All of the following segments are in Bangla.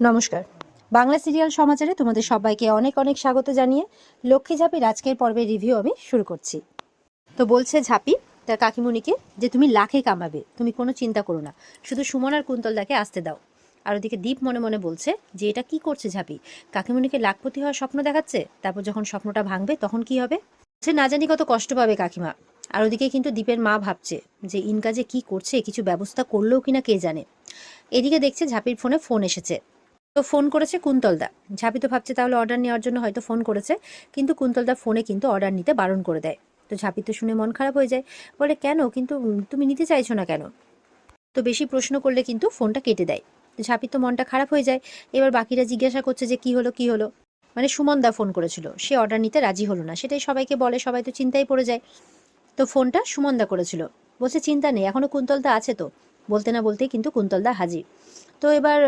নমস্কার। বাংলা সিরিয়াল সমাচারে তোমাদের সবাইকে অনেক অনেক স্বাগত জানিয়ে লক্ষ্মী ঝাঁপির আজকের পর্বের রিভিউ আমি শুরু করছি। তো বলছে ঝাঁপি তার কাকিমণিকে যে তুমি লাখে কামাবে, তুমি কোনো চিন্তা করো না, শুধু সুমন আর কুন্তলদাকে আসতে দাও। আর ওদিকে দীপ মনে মনে বলছে যে এটা কি করছে ঝাঁপি, কাকিমণিকে লাখপতি হওয়ার স্বপ্ন দেখাচ্ছে, তারপর যখন স্বপ্নটা ভাঙবে তখন কি হবে, সে না জানি কত কষ্ট পাবে কাকিমা। আর ওদিকে কিন্তু দীপের মা ভাবছে যে ইনকা যে কি করছে, কিছু ব্যবস্থা করলেও কিনা কে জানে। এদিকে দেখছে ঝাঁপির ফোন এসেছে, তো ফোন করেছে কুন্তলদা। ঝাঁপি তো ভাবছে তাহলে অর্ডার নেওয়ার জন্য হয়তো ফোন করেছে, কিন্তু কুন্তলদা ফোনে কিন্তু অর্ডার নিতে বারণ করে দেয়। তো ঝাঁপি তো শুনে মন খারাপ হয়ে যায়, বলে কেন কিন্তু তুমি নিতে চাইছো না কেন। তো বেশি প্রশ্ন করলে কিন্তু ফোনটা কেটে দেয়। তো ঝাঁপির তো মনটা খারাপ হয়ে যায়। এবার বাকিরা জিজ্ঞাসা করছে যে কি হলো, মানে সুমনদা ফোন করেছিল, সে অর্ডার নিতে রাজি হলো না, সেটাই সবাইকে বলে, সবাই তো চিন্তায় পড়ে যায়। তো ফোনটা সুমনদা করেছিল, বলছে চিন্তা নেই, এখনো কুন্তলদা আছে তো। বলতে না বলতেই কিন্তু কুন্তলদা হাজির। তো এবার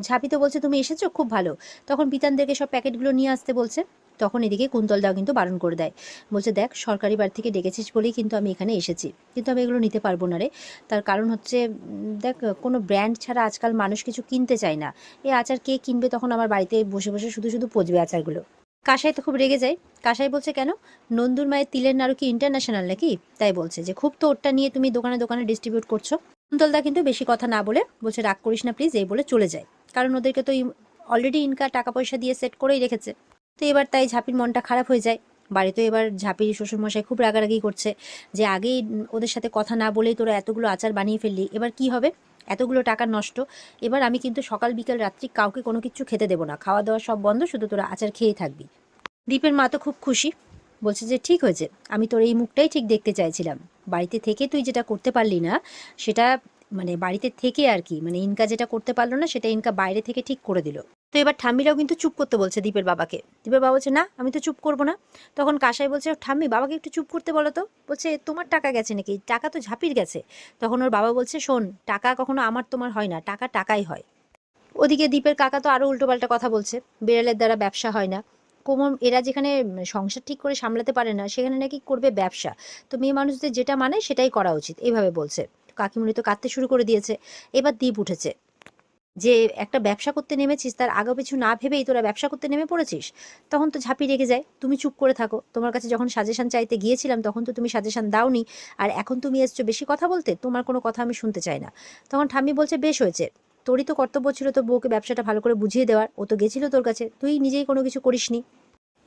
ঝাঁপি তো বলছে তুমি এসেছো, খুব ভালো। তখন বিতানদেরকে সব প্যাকেটগুলো নিয়ে আসতে বলছে। তখন এদিকে কুন্তলদাও কিন্তু বারণ করে দেয়, বলছে দেখ সরকারি বাড়ি থেকে ডেকেছিস বলেই কিন্তু আমি এখানে এসেছি, কিন্তু আমি এগুলো নিতে পারবো না রে। তার কারণ হচ্ছে দেখ কোনো ব্র্যান্ড ছাড়া আজকাল মানুষ কিছু কিনতে চায় না। এই আচার কে কিনবে, তখন আমার বাড়িতে বসে বসে শুধু শুধু পচবে আচারগুলো। কাসাই তো খুব রেগে যায়। কাসাই বলছে কেন, নন্দুর মায়ের তিলের নাড়ু কি ইন্টারন্যাশনাল নাকি, তাই বলছে যে খুব তো ওরটা নিয়ে তুমি দোকানে দোকানে ডিস্ট্রিবিউট করছো। কুন্তলদা কিন্তু বেশি কথা না বলে বলছে রাগ করিস না প্লিজ, এই বলে চলে যায়। কারণ ওদেরকে তো অলরেডি ইনকা টাকা পয়সা দিয়ে সেট করেই রেখেছে। তো এবার তাই ঝাঁপির মনটা খারাপ হয়ে যায়। বাড়িতে এবার ঝাঁপির শ্বশুরমশাই খুব রাগারাগি করছে যে আগেই ওদের সাথে কথা না বলেই তোরা এতগুলো আচার বানিয়ে ফেললি, এবার কি হবে, এতগুলো টাকা নষ্ট। এবার আমি কিন্তু সকাল বিকেল রাত্রি কাউকে কোনো কিছু খেতে দেবো না, খাওয়া দাওয়া সব বন্ধ, শুধু তোরা আচার খেয়েই থাকবি। দীপের মা তো খুব খুশি, বলছে যে ঠিক হয়েছে, আমি তোর এই মুখটাই ঠিক দেখতে চাইছিলাম। বাড়িতে থেকে তুই যেটা করতে পারলি না সেটা, মানে বাড়িতে থেকে আর কি, মানে ইনকা যেটা করতে পারলো না সেটা ইনকা বাইরে থেকে ঠিক করে দিল। তো এবার ঠাম্মিরাও কিন্তু চুপ করতে বলছে দীপের বাবাকে। দীপের বাবা বলছে না আমি তো চুপ করবো না। তখন কাসাই বলছে ঠাম্মি বাবাকে একটু চুপ করতে বলো তো। বলছে তোমার টাকা গেছে নাকি, টাকা তো ঝাঁপির গেছে। তখন ওর বাবা বলছে শোন, টাকা কখনো আমার তোমার হয় না, টাকা টাকাই হয়। ওদিকে দীপের কাকা তো আরো উল্টোপাল্টা কথা বলছে, বিড়ালের দ্বারা ব্যবসা হয় না। কোমর এরা যেখানে সংসার ঠিক করে সামলাতে পারে না সেখানে নাকি করবে ব্যবসা। তো মেয়ে মানুষদের যেটা মানে সেটাই করা উচিত, এইভাবে বলছে। কাকিমুনি তো কাঁদতে শুরু করে দিয়েছে। এবার দীপ উঠেছে যে একটা ব্যবসা করতে নেমেছিস, তার আগা পিছু না ভেবেই তোরা ব্যবসা করতে নেমে পড়েছিস। তখন তো ঝাঁপি রেগে যায়, তুমি চুপ করে থাকো, তোমার কাছে যখন সাজেশন চাইতে গিয়েছিলাম তখন তো তুমি সাজেশন দাওনি, আর এখন তুমি এসছো বেশি কথা বলতে, তোমার কোনো কথা আমি শুনতে চাই না। তখন ঠাম্মি বলছে বেশ হয়েছে, তোরই তো কর্তব্য ছিল তোর বউকে ব্যবসাটা ভালো করে বুঝিয়ে দেওয়ার, ও তো গেছিল তোর কাছে, তুই নিজেই কোনো কিছু করিসনি।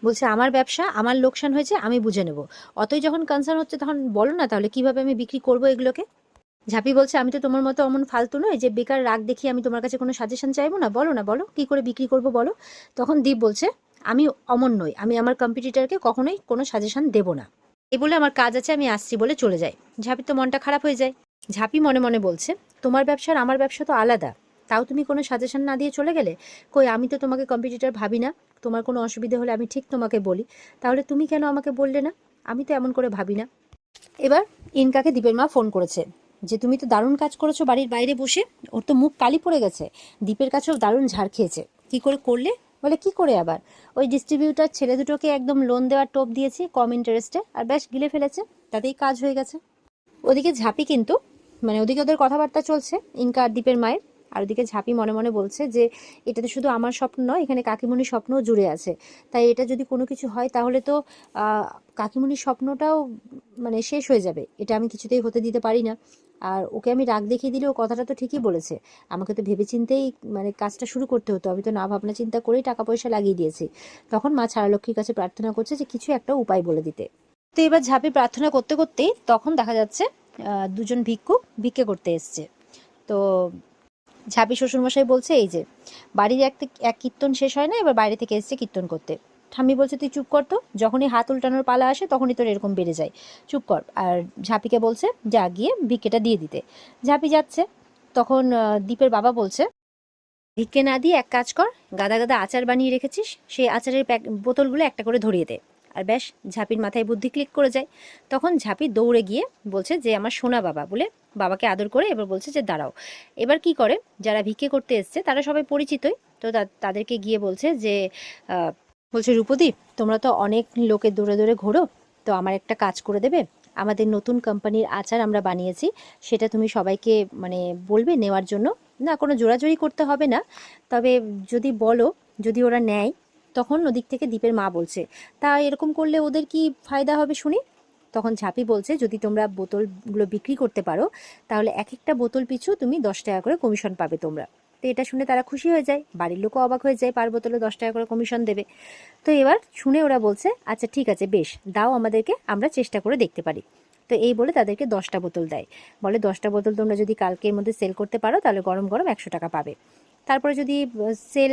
বলছে আমার ব্যবসা, আমার লোকসান হয়েছে, আমি বুঝে নেব। অতই যখন কনসার্ন হচ্ছে তখন বলো না তাহলে কিভাবে আমি বিক্রি করবো এগুলোকে। ঝাঁপি বলছে আমি তো তোমার মতো অমন ফালতু নয় যে বেকার রাগ দেখিয়ে আমি তোমার কাছে কোনো সাজেশন চাইবো না, বলো না, বলো কি করে বিক্রি করবো বলো। তখন দীপ বলছে আমি অমন নই, আমি আমার কম্পিটিটরকে কখনোই কোনো সাজেশন দেবো না, এই বলে আমার কাজ আছে আমি আসছি বলে চলে যায়। ঝাঁপির তো মনটা খারাপ হয়ে যায়। ঝাঁপি মনে মনে বলছে তোমার ব্যবসা আর আমার ব্যবসা তো আলাদা, তাও তুমি কোনো সাজেশন না দিয়ে চলে গেলে। কই আমি তো তোমাকে কম্পিটিটর ভাবি না, তোমার কোনো অসুবিধে হলে আমি ঠিক তোমাকে বলি, তাহলে তুমি কেন আমাকে বললে না, আমি তো এমন করে ভাবি না। এবার ইনকাকে দীপের মা ফোন করেছে যে তুমি তো দারুণ কাজ করেছো বাড়ির বাইরে বসে। ওর তো মুখ কালি পড়ে গেছে, দীপের কাছেও দারুণ ঝাড় খেয়েছে। কি করে করলে, বলে কি করে আবার, ওই ডিস্ট্রিবিউটার ছেলে দুটোকে একদম লোন দেওয়ার টোপ দিয়েছি কম ইন্টারেস্টে, আর ব্যাস গিলে ফেলেছে, তাতেই কাজ হয়ে গেছে। ওদিকে ঝাঁপি কিন্তু, মানে ওদিকে ওদের কথাবার্তা চলছে ইনকা আর দীপের মায়ের। আর ওদিকে ঝাঁপি মনে মনে বলছে যে এটা তো শুধু আমার স্বপ্ন নয়, এখানে কাকিমণির স্বপ্নও জুড়ে আছে। তাই এটা যদি কোনো কিছু হয় তাহলে তো কাকিমণির স্বপ্নটাও মানে শেষ হয়ে যাবে, এটা আমি কিছুতেই হতে দিতে পারি না। আর ওকে আমি রাগ দেখিয়ে দিলে ও কথাটা তো ঠিকই বলেছে, আমাকে তো ভেবেচিন্তেই মানে কাজটা শুরু করতে হতো, আমি তো না ভাবনা চিন্তা করেই টাকা পয়সা লাগিয়ে দিয়েছি। তখন মা ছাড়ালক্ষ্মীর কাছে প্রার্থনা করছে যে কিছু একটা উপায় বলে দিতে। তো এবার ঝাঁপি প্রার্থনা করতে করতেই তখন দেখা যাচ্ছে দুজন ভিক্ষুক ভিক্ষে করতে এসছে। তো ঝাঁপি শ্বশুরমশাই বলছে এই যে বাড়ির এক কীর্তন শেষ হয় না, এবার বাইরে থেকে এসছে কীর্তন করতে। ঠাম্মি বলছে তুই চুপ কর তো, যখনই হাত উল্টানোর পালা আসে তখনই তোর এরকম বেড়ে যায়, চুপ কর। আর ঝাঁপিকে বলছে যা গিয়ে ভিক্ষেটা দিয়ে দিতে। ঝাঁপি যাচ্ছে। তখন দীপের বাবা বলছে ভিক্ষে না দিয়ে এক কাজ কর, গাদা গাদা আচার বানিয়ে রেখেছিস, সেই আচারের বোতলগুলো একটা করে ধরিয়ে দে। আর ব্যাস, ঝাঁপির মাথায় বুদ্ধি ক্লিক করে যায়। তখন ঝাঁপি দৌড়ে গিয়ে বলছে যে আমার সোনা বাবা বলে বাবাকে আদর করে এবার বলছে যে দাঁড়াও। এবার কি করে, যারা ভিক্ষে করতে এসছে তারা সবাই পরিচিতই, তো তাদেরকে গিয়ে বলছে যে বলছে রূপদী তোমরা তো অনেক লোকের দূরে দূরে ঘোরো, তো আমার একটা কাজ করে দেবে, আমাদের নতুন কোম্পানির আচার আমরা বানিয়েছি, সেটা তুমি সবাইকে মানে বলবে নেওয়ার জন্য, না, কোনো জোরাজুরি করতে হবে না, তবে যদি বলো, যদি ওরা নেয়, তখন ওদিক থেকে দীপের মা বলছে, তা এরকম করলে ওদের কি ফায়দা হবে শুনি? তখন ঝাঁপি বলছে, যদি তোমরা বোতলগুলো বিক্রি করতে পারো তাহলে এক একটা বোতল পিছু তুমি 10 টাকা করে কমিশন পাবে তোমরা। তো এটা শুনে তারা খুশি হয়ে যায়, বাড়ির লোকও অবাক হয়ে যায়, পার বোতলে 10 টাকা করে কমিশন দেবে। তো এবার শুনে ওরা বলছে, আচ্ছা ঠিক আছে, বেশ, দাও আমাদেরকে, আমরা চেষ্টা করে দেখতে পারি। তো এই বলে তাদেরকে 10টা বোতল দেয়, বলে 10টা বোতল তোমরা যদি কালকের মধ্যে সেল করতে পারো তাহলে গরম গরম 100 টাকা পাবে। তারপরে যদি সেল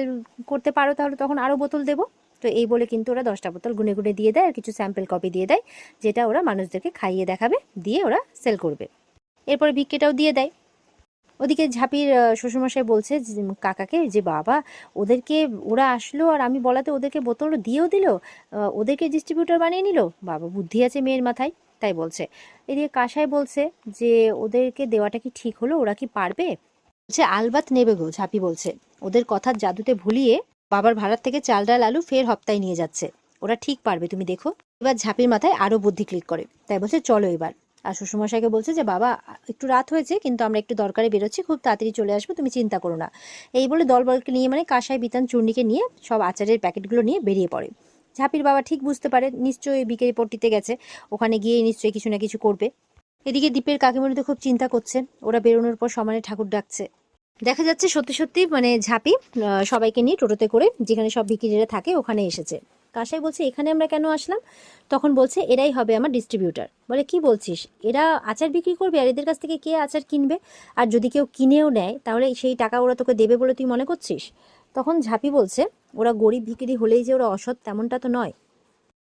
করতে পারো তাহলে তখন আরও বোতল দেবো। তো এই বলে কিন্তু ওরা 10টা বোতল গুনে গুনে দিয়ে দেয়, আর কিছু স্যাম্পল কপি দিয়ে দেয়, যেটা ওরা মানুষদেরকে খাইয়ে দেখাবে, দিয়ে ওরা সেল করবে। এরপরে ভিক্ষেটাও দিয়ে দেয়। ওদিকে ঝাঁপির শ্বশুরমশাই বলছে কাকাকে, যে বাবা, ওদেরকে, ওরা আসলো আর আমি বলাতে ওদেরকে বোতল দিয়েও দিল, ওদেরকে ডিস্ট্রিবিউটর বানিয়ে নিল, বাবা বুদ্ধি আছে মেয়ের মাথায়, তাই বলছে। এদিকে কাসাই বলছে যে ওদেরকে দেওয়াটা কি ঠিক হলো, ওরা কি পারবে? বলছে আলবাত নেবে গো, ঝাঁপি বলছে, ওদের কথার জাদুতে ভুলিয়ে বাবার ভাড়ার থেকে চাল ডাল আলু ফের হপ্তায় নিয়ে যাচ্ছে, ওরা ঠিক পারবে, তুমি দেখো। এবার ঝাঁপির মাথায় আরো বুদ্ধি ক্লিক করে, তাই বলছে চলো এবার। আর শ্বশুরমশাইকে বলছে যে বাবা, একটু রাত হয়েছে কিন্তু আমরা একটু দরকারে বেরোচ্ছি, খুব তাড়াতাড়ি চলে আসবো, তুমি চিন্তা করো না। এই বলে দলবলকে নিয়ে, মানে কাসাই বিতান চূর্ণিকে নিয়ে, সব আচারের প্যাকেটগুলো নিয়ে বেরিয়ে পড়ে। ঝাঁপির বাবা ঠিক বুঝতে পারে নিশ্চয়ই বিকেলে পট্টিতে গেছে, ওখানে গিয়ে নিশ্চয়ই কিছু না কিছু করবে। এদিকে দীপের কাকিমণি তো খুব চিন্তা করছে, ওরা বেরোনোর পর সমানে ঠাকুর ডাকছে। দেখা যাচ্ছে সত্যি সত্যি মানে ঝাঁপি সবাইকে নিয়ে টোটোতে করে যেখানে সব ভিখিরিরা থাকে ওখানে এসেছে। কাসাই বলছে এখানে আমরা কেন আসলাম? তখন বলছে এরাই হবে আমার ডিস্ট্রিবিউটার। বলে কি বলছিস, এরা আচার বিক্রি করবে আর এদের কাছ থেকে কে আচার কিনবে? আর যদি কেউ কিনেও নেয় তাহলে সেই টাকা ওরা তোকে দেবে বলে তুই মনে করছিস? তখন ঝাঁপি বলছে ওরা গরিব ভিখিরি হলেই যে ওরা অসৎ তেমনটা তো নয়,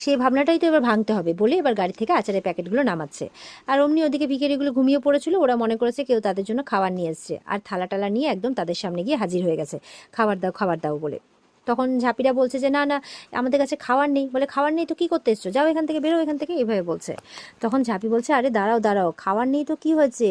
সেই ভাবনাটাই তো এবার ভাঙতে হবে বলে এবার গাড়ি থেকে আচারের প্যাকেটগুলো নামাচ্ছে। আর অমনি ওদিকে ভিখারিগুলো ঘুমিয়ে পড়েছিল, ওরা মনে করেছে কেউ তাদের জন্য খাবার নিয়ে এসছে, আর থালা টালা নিয়ে একদম তাদের সামনে গিয়ে হাজির হয়ে গেছে, খাবার দাও খাবার দাও বলে। তখন ঝাঁপিরা বলছে যে না না, আমাদের কাছে খাবার নেই। বলে খাবার নেই তো কি করতে এসছো, যাও এখান থেকে, বেরো এখান থেকে, এভাবে বলছে। তখন ঝাঁপি বলছে আরে দাঁড়াও দাঁড়াও, খাবার নেই তো কি হয়েছে,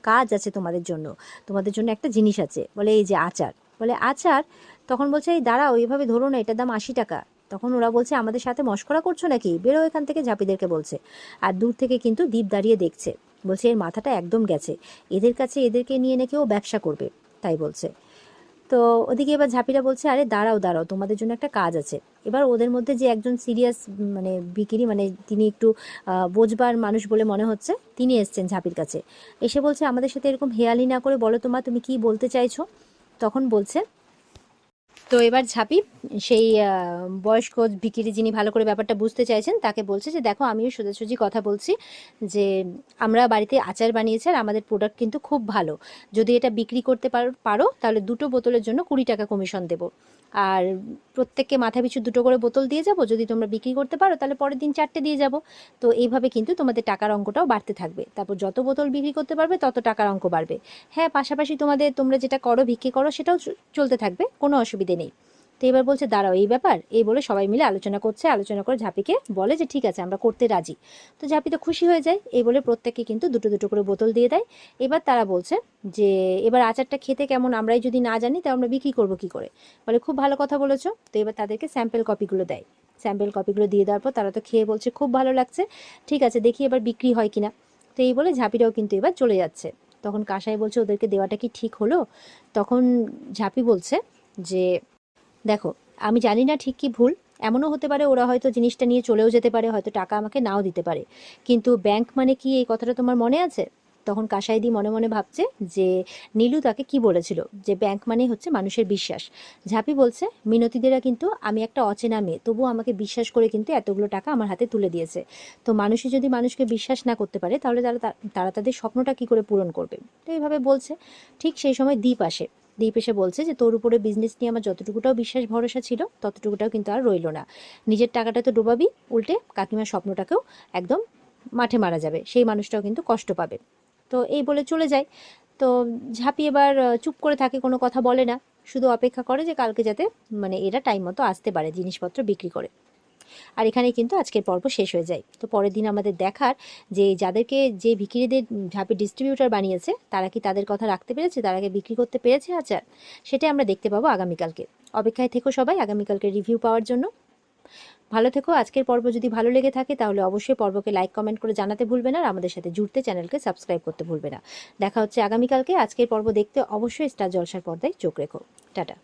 কাজ আছে তোমাদের জন্য, তোমাদের জন্য একটা জিনিস আছে। বলে এই যে আচার। বলে আচার? তখন বলছে এই দাঁড়াও, এইভাবে ধরো না, এটার দাম 80 টাকা। তখন ওরা বলছে আমাদের সাথে মশকরা করছো নাকি, বেরো এখান থেকে, ঝাঁপিদেরকে বলছে। আর দূর থেকে কিন্তু দীপ দাঁড়িয়ে দেখছে, বলছে এর মাথাটা একদম গেছে, এদের কাছে এদেরকে নিয়ে নাকি ও ব্যবসা করবে, তাই বলছে। তো ওদিকে এবার ঝাঁপিরা বলছে আরে দাঁড়াও দাঁড়াও, তোমাদের জন্য একটা কাজ আছে। এবার ওদের মধ্যে যে একজন সিরিয়াস মানে বিকিরি, মানে তিনি একটু বোঝবার মানুষ বলে মনে হচ্ছে, তিনি এসছেন ঝাঁপির কাছে। এসে বলছে আমাদের সাথে এরকম হেয়ালি না করে বলো তোমা, তুমি কি বলতে চাইছো? তখন বলছে, তো এবার ঝাঁপি সেই বয়স্ক ভিখিরি, যিনি ভালো করে ব্যাপারটা বুঝতে চাইছেন, তাকে বলছে যে দেখো আমিও সোজাসুজি কথা বলছি, যে আমরা বাড়িতে আচার বানিয়েছি আর আমাদের প্রোডাক্ট কিন্তু খুব ভালো, যদি এটা বিক্রি করতে পারো তাহলে 2টো বোতলের জন্য 20 টাকা কমিশন দেবো, আর প্রত্যেককে মাথা পিছু 2টো করে বোতল দিয়ে যাব, যদি তোমরা বিক্রি করতে পারো তাহলে পরের দিন 4টে দিয়ে যাব। তো এইভাবে কিন্তু তোমাদের টাকার অঙ্কটাও বাড়তে থাকবে, তারপর যত বোতল বিক্রি করতে পারবে তত টাকার অঙ্ক বাড়বে। হ্যাঁ, পাশাপাশি তোমরা যেটা করো বিক্রি করো সেটাও চলতে থাকবে, কোনো অসুবিধে নেই। তো এবার বলছে দাঁড়াও এই ব্যাপার, এই বলে সবাই মিলে আলোচনা করছে, আলোচনা করে ঝাঁপিকে বলে যে ঠিক আছে আমরা করতে রাজি। তো ঝাঁপি তো খুশি হয়ে যায়, এই বলে প্রত্যেককে কিন্তু 2টো করে বোতল দিয়ে দেয়। এবার তারা বলছে যে এবার আচারটা খেতে কেমন আমরাই যদি না জানি তা আমরা বিক্রি করবো কি করে? বলে খুব ভালো কথা বলেছো। তো এবার তাদেরকে স্যাম্পল কপিগুলো দেয়, স্যাম্পল কপিগুলো দিয়ে দেওয়ার পর তারা তো খেয়ে বলছে খুব ভালো লাগছে, ঠিক আছে দেখি এবার বিক্রি হয় কিনা। তো এই বলে ঝাঁপিরাও কিন্তু এবার চলে যাচ্ছে। তখন কাসাই বলছে ওদেরকে দেওয়াটা কি ঠিক হলো? তখন ঝাঁপি বলছে যে দেখো, আমি জানি না ঠিক কি ভুল, এমনও হতে পারে ওরা হয়তো জিনিসটা নিয়ে চলেও যেতে পারে, হয়তো টাকা আমাকে নাও দিতে পারে, কিন্তু ব্যাংক মানে কি এই কথাটা তোমার মনে আছে? তখন কাসাইদি মনে মনে ভাবছে যে নীলু তাকে কি বলেছিল, যে ব্যাংক মানে হচ্ছে মানুষের বিশ্বাস। ঝাঁপি বলছে মিনতিদেরা কিন্তু, আমি একটা অচেনা মেয়ে তবুও আমাকে বিশ্বাস করে কিন্তু এতগুলো টাকা আমার হাতে তুলে দিয়েছে, তো মানুষই যদি মানুষকে বিশ্বাস না করতে পারে তাহলে তারা তাদের স্বপ্নটা কি করে পূরণ করবে? তো এইভাবে বলছে। ঠিক সেই সময় দীপ আসে। দীপ এসে বলছে যে তোর উপরে বিজনেস নিয়ে আমার যতটুকুটাও বিশ্বাস ভরসা ছিল ততটুকুটাও কিন্তু আর রইলো না, নিজের টাকাটা তো ডোবাবি, উল্টে কাকিমার স্বপ্নটাকেও একদম মাঠে মারা যাবে, সেই মানুষটাও কিন্তু কষ্ট পাবে। তো এই বলে চলে যায়। তো ঝাঁপি এবার চুপ করে থাকে, কোনো কথা বলে না, শুধু অপেক্ষা করে যে কালকে যাতে মানে এরা টাইম মতো আসতে পারে জিনিসপত্র বিক্রি করে। আর এখানেই কিন্তু আজকের পর্ব শেষ হয়ে যায়। তো পরের দিন আমাদের দেখার যে যাদেরকে, যে ভিখিরিদের ঝাঁপি ডিস্ট্রিবিউটার বানিয়েছে তারা কি তাদের কথা রাখতে পেরেছে, তারা কি বিক্রি করতে পেরেছে আচার, সেটাই আমরা দেখতে পাবো আগামীকালকে। অপেক্ষায় থেকো সবাই আগামীকালকে রিভিউ পাওয়ার জন্য। ভালো থেকো। আজকের পর্ব যদি ভালো লেগে থাকে তাহলে অবশ্যই পর্বকে লাইক কমেন্ট করে জানাতে ভুলবে না, আর আমাদের সাথে জুড়তে চ্যানেলকে সাবস্ক্রাইব করতে ভুলবে না। দেখা হচ্ছে আগামীকালকে। আজকের পর্ব দেখতে অবশ্যই স্টার জলসার পর্দায় চোখ রেখো। টাটা।